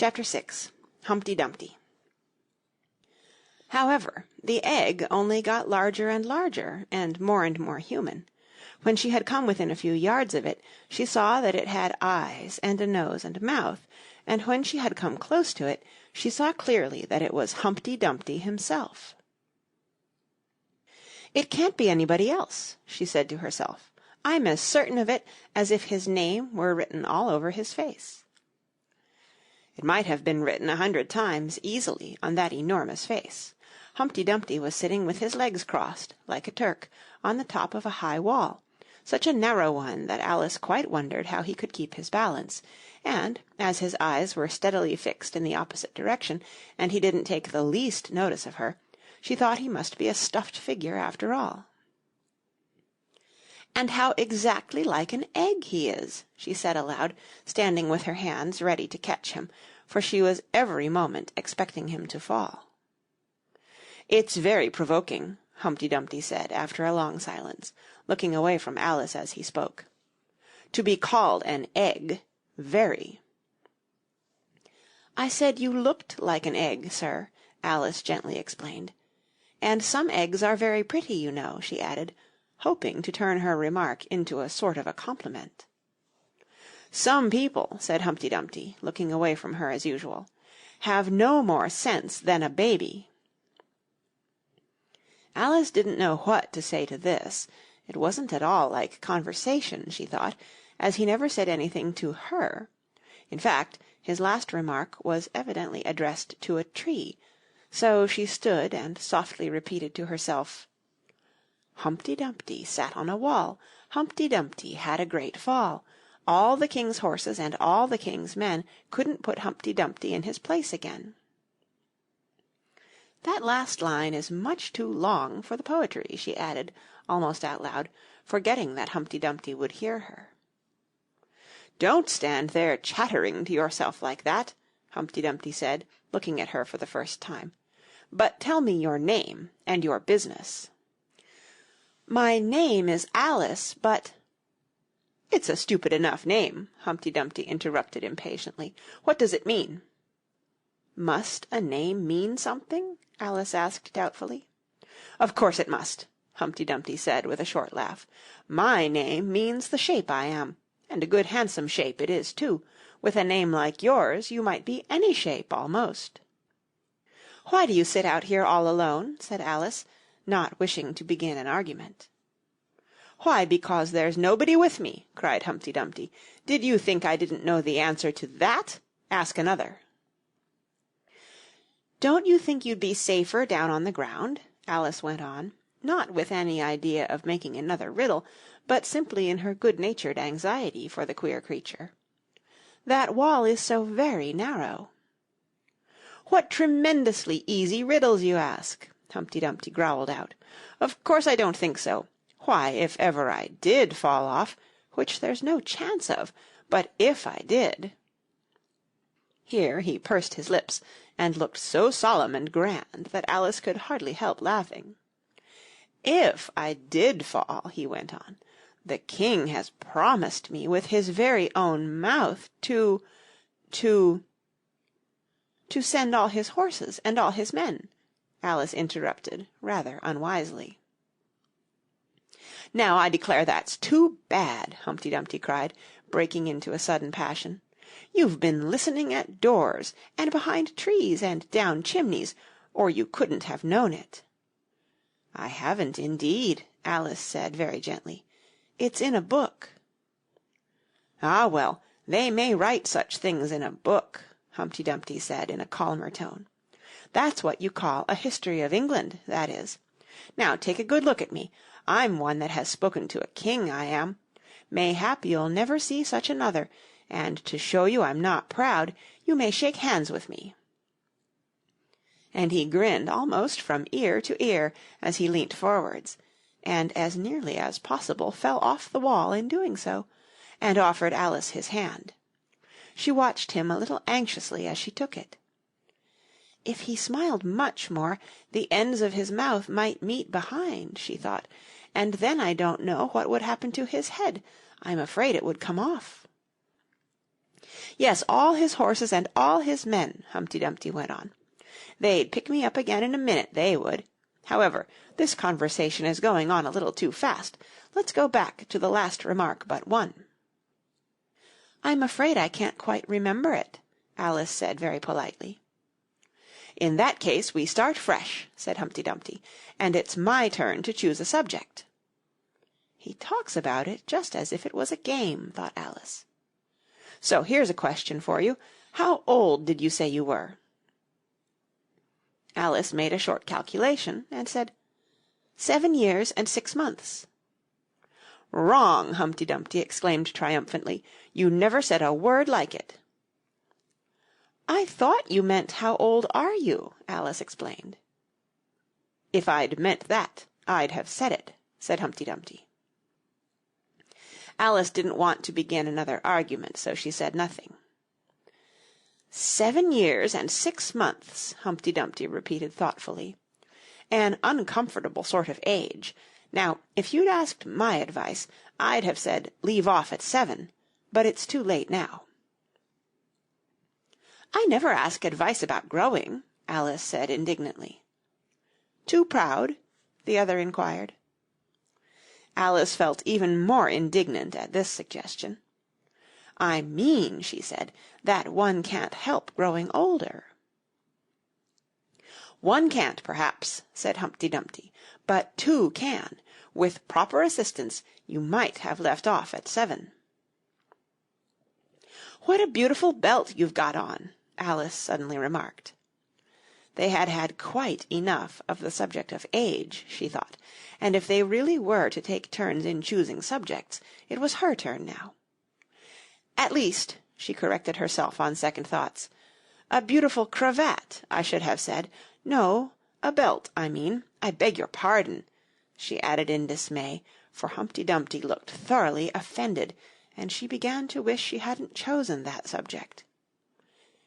Chapter 6. Humpty Dumpty. However, the egg only got larger and larger, and more human. When she had come within a few yards of it, she saw that it had eyes and a nose and mouth, and when she had come close to it, she saw clearly that it was Humpty Dumpty himself. "It can't be anybody else," she said to herself. "I'm as certain of it as if his name were written all over his face." It might have been written 100 times, easily, on that enormous face. Humpty Dumpty was sitting with his legs crossed, like a Turk, on the top of a high wall, such a narrow one that Alice quite wondered how he could keep his balance, and, as his eyes were steadily fixed in the opposite direction, and he didn't take the least notice of her, she thought he must be a stuffed figure after all. "And how exactly like an egg he is," she said aloud, standing with her hands ready to catch him, for she was every moment expecting him to fall. "It's very provoking," Humpty Dumpty said, after a long silence, looking away from Alice as he spoke. "To be called an egg, very." "I said you looked like an egg, sir," Alice gently explained. "And some eggs are very pretty, you know," she added, hoping to turn her remark into a sort of a compliment. "Some people," said Humpty Dumpty, looking away from her as usual, "have no more sense than a baby." Alice didn't know what to say to this. It wasn't at all like conversation, she thought, as he never said anything to her. In fact, his last remark was evidently addressed to a tree, so she stood and softly repeated to herself, "Humpty Dumpty sat on a wall. Humpty Dumpty had a great fall. All the king's horses and all the king's men couldn't put Humpty Dumpty in his place again." "That last line is much too long for the poetry," she added, almost out loud, forgetting that Humpty Dumpty would hear her. "Don't stand there chattering to yourself like that," Humpty Dumpty said, looking at her for the first time. "But tell me your name and your business." "My name is Alice, but—" "It's a stupid enough name," Humpty Dumpty interrupted impatiently. "What does it mean?" "Must a name mean something?" Alice asked doubtfully. "Of course it must," Humpty Dumpty said with a short laugh. "My name means the shape I am, and a good handsome shape it is too. With a name like yours you might be any shape almost." "Why do you sit out here all alone?" said Alice, not wishing to begin an argument. "Why, because there's nobody with me," cried Humpty Dumpty. "Did you think I didn't know the answer to that? Ask another." "Don't you think you'd be safer down on the ground?" Alice went on, not with any idea of making another riddle, but simply in her good-natured anxiety for the queer creature. "That wall is so very narrow." "What tremendously easy riddles you ask!" Humpty Dumpty growled out. "Of course I don't think so. Why, if ever I did fall off, which there's no chance of, but if I did—" Here he pursed his lips, and looked so solemn and grand that Alice could hardly help laughing. "If I did fall," he went on, "the king has promised me with his very own mouth to send all his horses and all his men," Alice interrupted, rather unwisely. "Now I declare that's too bad," Humpty Dumpty cried, breaking into a sudden passion. "You've been listening at doors, and behind trees, and down chimneys, or you couldn't have known it." "I haven't, indeed," Alice said very gently. "It's in a book." "Ah, well, they may write such things in a book," Humpty Dumpty said in a calmer tone. "That's what you call a history of England, that is. Now take a good look at me. I'm one that has spoken to a king, I am. Mayhap you'll never see such another, and to show you I'm not proud, you may shake hands with me." And he grinned almost from ear to ear as he leant forwards, and as nearly as possible fell off the wall in doing so, and offered Alice his hand. She watched him a little anxiously as she took it. "If he smiled much more, the ends of his mouth might meet behind," she thought, "and then I don't know what would happen to his head. I'm afraid it would come off." Yes, all his horses and all his men, Humpty Dumpty went on. They'd pick me up again in a minute, they would. However, this conversation is going on a little too fast. Let's go back to the last remark but one. I'm afraid I can't quite remember it, Alice said very politely. In that case we start fresh, said Humpty Dumpty, and it's my turn to choose a subject. He talks about it just as if it was a game, thought Alice. So here's a question for you. How old did you say you were? Alice made a short calculation and said, 7 years and 6 months. Wrong, Humpty Dumpty exclaimed triumphantly. You never said a word like it. I thought you meant how old are you, Alice explained. If I'd meant that, I'd have said it, said Humpty Dumpty. Alice didn't want to begin another argument, so she said nothing. 7 years and 6 months, Humpty Dumpty repeated thoughtfully. An uncomfortable sort of age. Now, if you'd asked my advice, I'd have said leave off at 7, but it's too late now. I never ask advice about growing, Alice said indignantly. Too proud? The other inquired. Alice felt even more indignant at this suggestion. I mean, she said, that one can't help growing older. One can't, perhaps, said Humpty Dumpty, but 2 can. With proper assistance, you might have left off at 7. What a beautiful belt you've got on, Alice suddenly remarked. They had had quite enough of the subject of age, she thought, and if they really were to take turns in choosing subjects, it was her turn now. At least, she corrected herself on second thoughts, a beautiful cravat, I should have said. No, a belt, I mean. I beg your pardon, she added in dismay, for Humpty Dumpty looked thoroughly offended, and she began to wish she hadn't chosen that subject.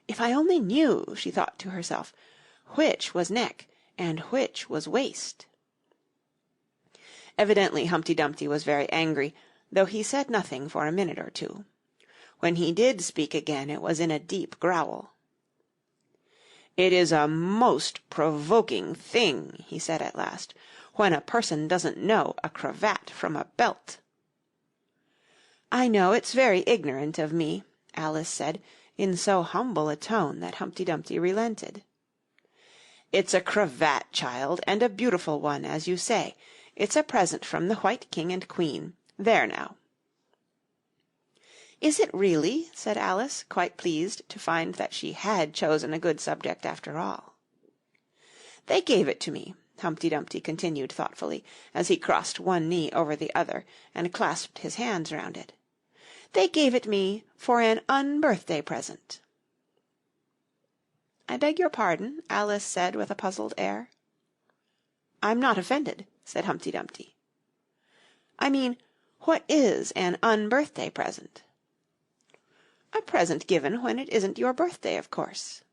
If I only knew, she thought to herself, which was neck and which was waist. Evidently Humpty Dumpty was very angry, though he said nothing for a minute or two. When he did speak again, it was in a deep growl. It is a most provoking thing, he said at last, when a person doesn't know a cravat from a belt. I know it's very ignorant of me, Alice said, in so humble a tone that Humpty Dumpty relented. It's a cravat, child, and a beautiful one, as you say. It's a present from the White King and Queen. There now. Is it really? Said Alice, quite pleased to find that she had chosen a good subject after all. They gave it to me, Humpty Dumpty continued thoughtfully, as he crossed one knee over the other and clasped his hands round it. They gave it me for an unbirthday present. I beg your pardon, Alice said with a puzzled air. I'm not offended, said Humpty Dumpty. I mean, what is an unbirthday present? A present given when it isn't your birthday, of course.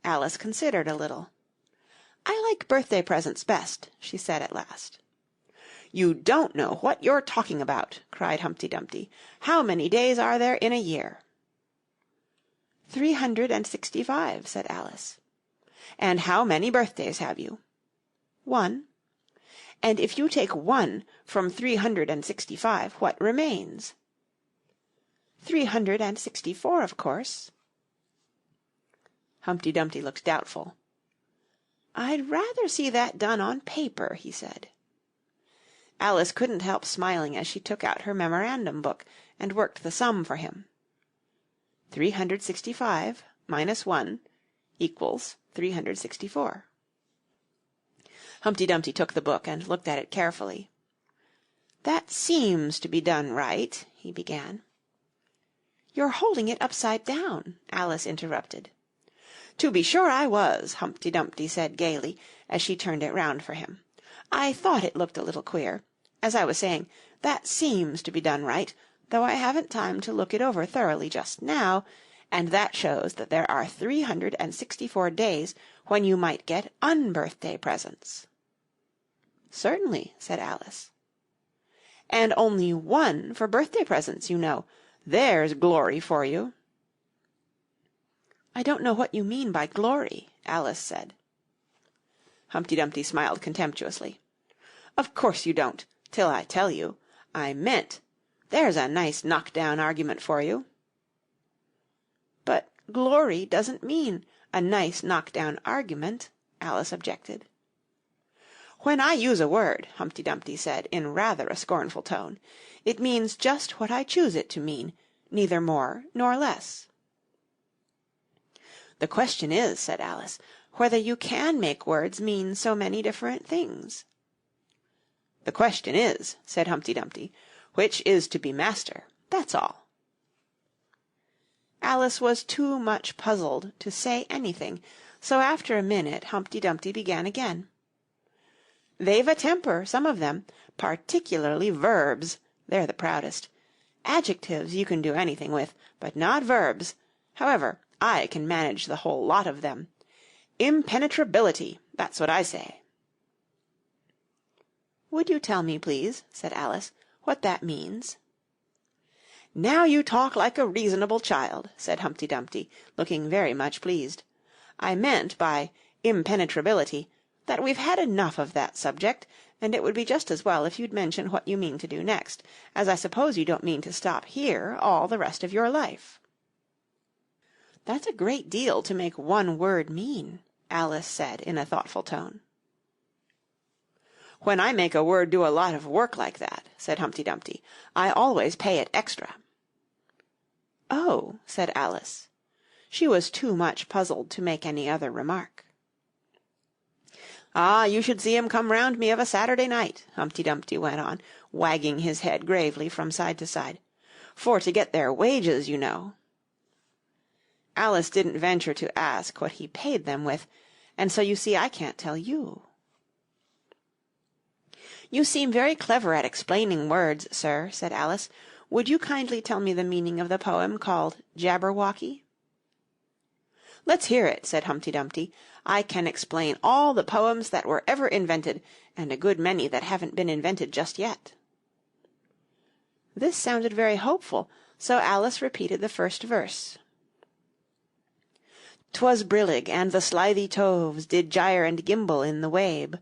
Alice considered a little. I like birthday presents best, she said at last. You don't know what you're talking about, cried Humpty Dumpty. How many days are there in a year? 365, said Alice. And how many birthdays have you? 1. And if you take 1 from 365, what remains? 364, of course. Humpty Dumpty looked doubtful. I'd rather see that done on paper, he said. Alice couldn't help smiling as she took out her memorandum book and worked the sum for him. 365 minus 1 equals 364. Humpty Dumpty took the book and looked at it carefully. That seems to be done right, he began. You're holding it upside down, Alice interrupted. To be sure I was, Humpty Dumpty said gaily, as she turned it round for him. I thought it looked a little queer. As I was saying, that seems to be done right, though I haven't time to look it over thoroughly just now, and that shows that there are 364 days when you might get unbirthday presents. Certainly, said Alice. And only 1 for birthday presents, you know. There's glory for you." "I don't know what you mean by glory," Alice said. Humpty Dumpty smiled contemptuously. "Of course you don't, till I tell you. I meant, there's a nice knock-down argument for you." "But glory doesn't mean a nice knock-down argument," Alice objected. "When I use a word," Humpty Dumpty said, in rather a scornful tone, "it means just what I choose it to mean, neither more nor less." "The question is," said Alice, "whether you can make words mean so many different things." "The question is," said Humpty Dumpty, "which is to be master, that's all." Alice was too much puzzled to say anything, so after a minute Humpty Dumpty began again. "They've a temper, some of them, particularly verbs. They're the proudest. Adjectives you can do anything with, but not verbs. However, I can manage the whole lot of them. Impenetrability, that's what I say." "Would you tell me, please," said Alice, "what that means?" "Now you talk like a reasonable child," said Humpty Dumpty, looking very much pleased. "I meant by impenetrability that we've had enough of that subject, and it would be just as well if you'd mention what you mean to do next, as I suppose you don't mean to stop here all the rest of your life." "That's a great deal to make one word mean," Alice said in a thoughtful tone. "When I make a word do a lot of work like that," said Humpty Dumpty, "I always pay it extra." "Oh," said Alice. She was too much puzzled to make any other remark. "Ah, you should see 'em come round me of a Saturday night," Humpty Dumpty went on, wagging his head gravely from side to side. "For to get their wages, you know." Alice didn't venture to ask what he paid them with, and so you see I can't tell you. "You seem very clever at explaining words, sir," said Alice. "Would you kindly tell me the meaning of the poem called Jabberwocky?" "Let's hear it," said Humpty Dumpty. "I can explain all the poems that were ever invented, and a good many that haven't been invented just yet." This sounded very hopeful, so Alice repeated the first verse. "'Twas brillig, and the slithy toves did gyre and gimble in the wabe.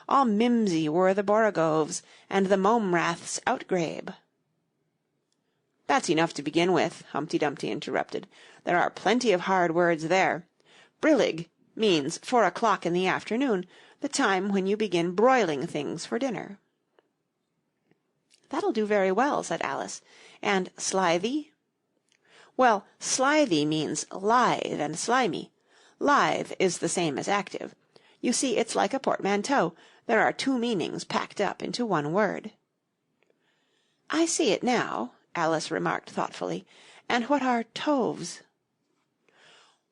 All mimsy were the borogoves, and the mome-raths outgrabe." "That's enough to begin with," Humpty Dumpty interrupted. "There are plenty of hard words there. Brillig means 4 o'clock in the afternoon, the time when you begin broiling things for dinner." "That'll do very well," said Alice. "And slithy?" "Well, slithy means lithe and slimy. Lithe is the same as active. You see, it's like a portmanteau. There are two meanings packed up into one word." "I see it now," Alice remarked thoughtfully. "And what are toves?"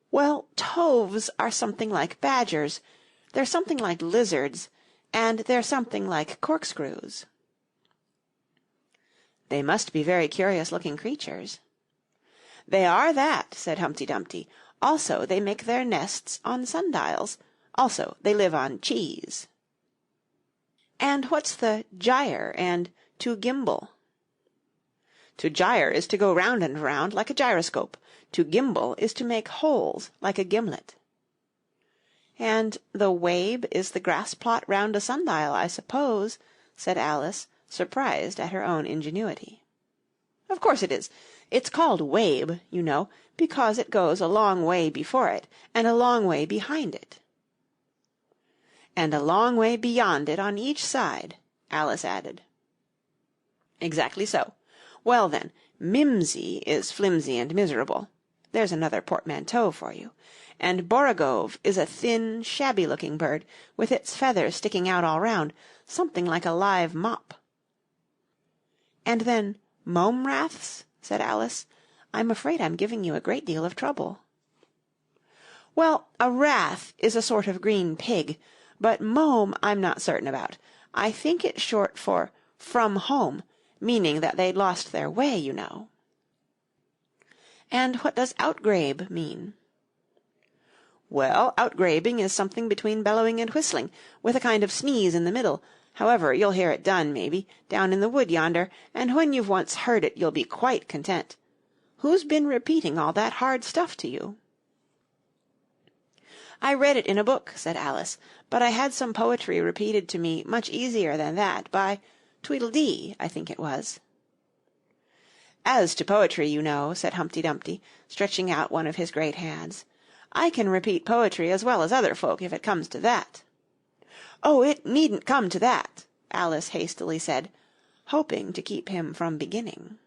"Well, toves are something like badgers. They're something like lizards, and they're something like corkscrews." "They must be very curious-looking creatures." "They are that," said Humpty Dumpty. "Also, they make their nests on sundials. Also, they live on cheese." "And what's the gyre and to gimble?" "To gyre is to go round and round like a gyroscope. To gimble is to make holes like a gimlet." "And the wabe is the grass-plot round a sundial, I suppose," said Alice, surprised at her own ingenuity. "Of course it is. It's called wabe, you know, because it goes a long way before it and a long way behind it." "And a long way beyond it on each side," Alice added. "Exactly so. Well, then, mimsy is flimsy and miserable. There's another portmanteau for you. And borogove is a thin, shabby-looking bird, with its feathers sticking out all round, something like a live mop." "And then mome-raths?" said Alice. "I'm afraid I'm giving you a great deal of trouble." "Well, a rath is a sort of green pig, but mome I'm not certain about. I think it's short for from home, meaning that they'd lost their way, you know." "And what does outgrabe mean?" "Well, outgrabing is something between bellowing and whistling, with a kind of sneeze in the middle. However, you'll hear it done, maybe, down in the wood yonder, and when you've once heard it you'll be quite content. Who's been repeating all that hard stuff to you?" "I read it in a book," said Alice, "but I had some poetry repeated to me much easier than that, by Tweedledee, I think it was." "As to poetry, you know," said Humpty Dumpty, stretching out one of his great hands, "I can repeat poetry as well as other folk, if it comes to that." "Oh, it needn't come to that," Alice hastily said, hoping to keep him from beginning.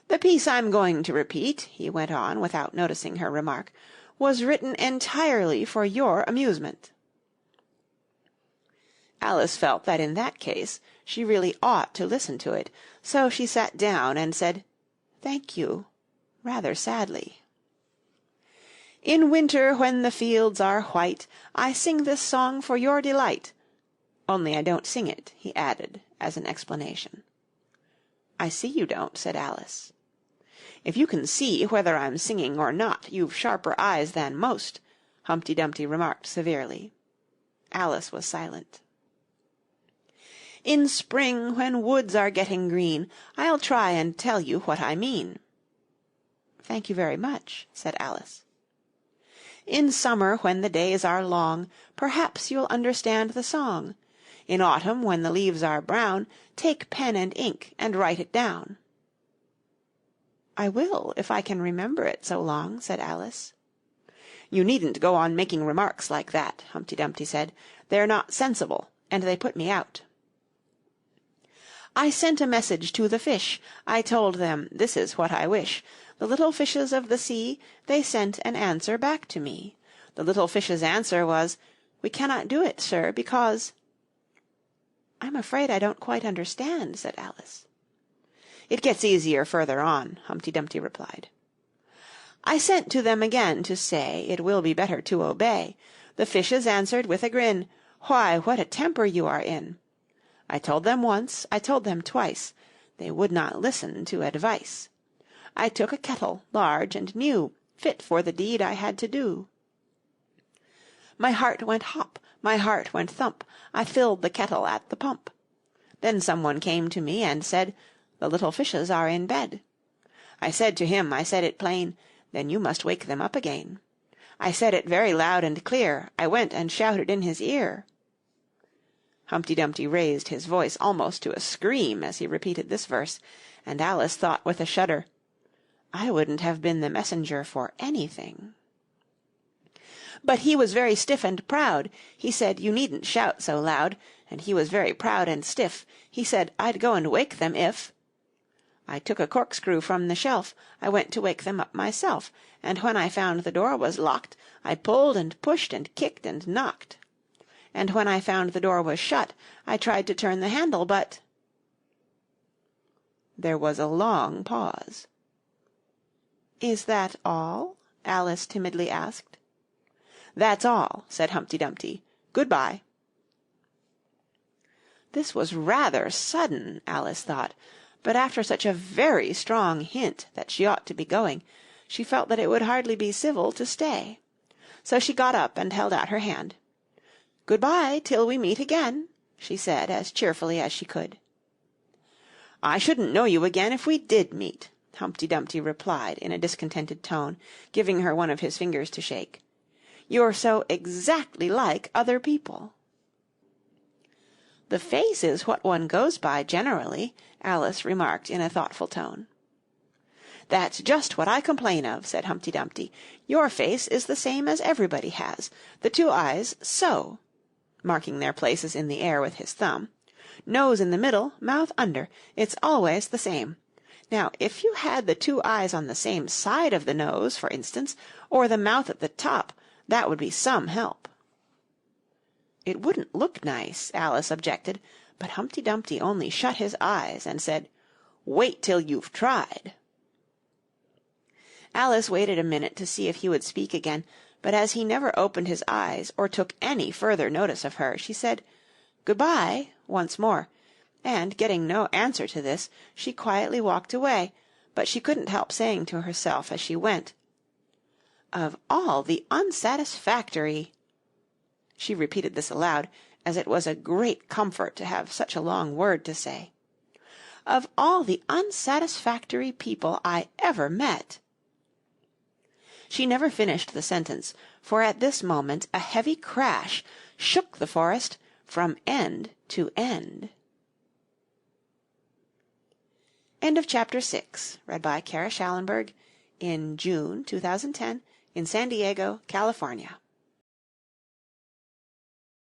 "The piece I'm going to repeat," he went on, without noticing her remark, "was written entirely for your amusement." Alice felt that in that case she really ought to listen to it, so she sat down and said, "Thank you," rather sadly. "In winter when the fields are white, I sing this song for your delight. Only I don't sing it," he added, as an explanation. "I see you don't," said Alice. "If you can see whether I'm singing or not, you've sharper eyes than most," Humpty Dumpty remarked severely. Alice was silent. "In spring, when woods are getting green, I'll try and tell you what I mean." "Thank you very much," said Alice. "In summer, when the days are long, perhaps you'll understand the song. In autumn, when the leaves are brown, take pen and ink and write it down." "I will, if I can remember it so long," said Alice. "You needn't go on making remarks like that," Humpty Dumpty said. "They're not sensible, and they put me out." "I sent a message to the fish. I told them, this is what I wish. The little fishes of the sea, they sent an answer back to me. The little fish's answer was, 'We cannot do it, sir, because—'" "I'm afraid I don't quite understand," said Alice. "It gets easier further on," Humpty Dumpty replied. "I sent to them again to say it will be better to obey. The fishes answered with a grin, 'Why, what a temper you are in!' I told them once, I told them twice, they would not listen to advice. I took a kettle, large and new, fit for the deed I had to do. My heart went hop, my heart went thump, I filled the kettle at the pump. Then someone came to me and said, 'The little fishes are in bed.' I said to him, I said it plain, 'Then you must wake them up again.' I said it very loud and clear, I went and shouted in his ear." Humpty Dumpty raised his voice almost to a scream as he repeated this verse, and Alice thought with a shudder, "I wouldn't have been the messenger for anything." "But he was very stiff and proud. He said, 'You needn't shout so loud.' And he was very proud and stiff. He said, 'I'd go and wake them if—' I took a corkscrew from the shelf. I went to wake them up myself. And when I found the door was locked, I pulled and pushed and kicked and knocked. And when I found the door was shut, I tried to turn the handle, but—" There was a long pause. "Is that all?" Alice timidly asked. "That's all," said Humpty Dumpty. "Good-bye." This was rather sudden, Alice thought, but after such a very strong hint that she ought to be going, she felt that it would hardly be civil to stay. So she got up and held out her hand. "Good-bye till we meet again," she said as cheerfully as she could. "I shouldn't know you again if we did meet," Humpty Dumpty replied in a discontented tone, giving her one of his fingers to shake. "You're so exactly like other people." "The face is what one goes by generally," Alice remarked in a thoughtful tone. "That's just what I complain of," said Humpty Dumpty. "Your face is the same as everybody has. The two eyes so," marking their places in the air with his thumb. "Nose in the middle, mouth under. It's always the same. Now, if you had the two eyes on the same side of the nose, for instance, or the mouth at the top, that would be some help." "It wouldn't look nice," Alice objected, but Humpty Dumpty only shut his eyes and said, "Wait till you've tried." Alice waited a minute to see if he would speak again, but as he never opened his eyes or took any further notice of her, she said, "Good-bye," once more, and, getting no answer to this, she quietly walked away, but she couldn't help saying to herself as she went, "Of all the unsatisfactory—" She repeated this aloud, as it was a great comfort to have such a long word to say. of all the unsatisfactory people I ever met." She never finished the sentence, for at this moment a heavy crash shook the forest from end to end. End of chapter 6, read by Kara Schallenberg in June 2010 in San Diego, California.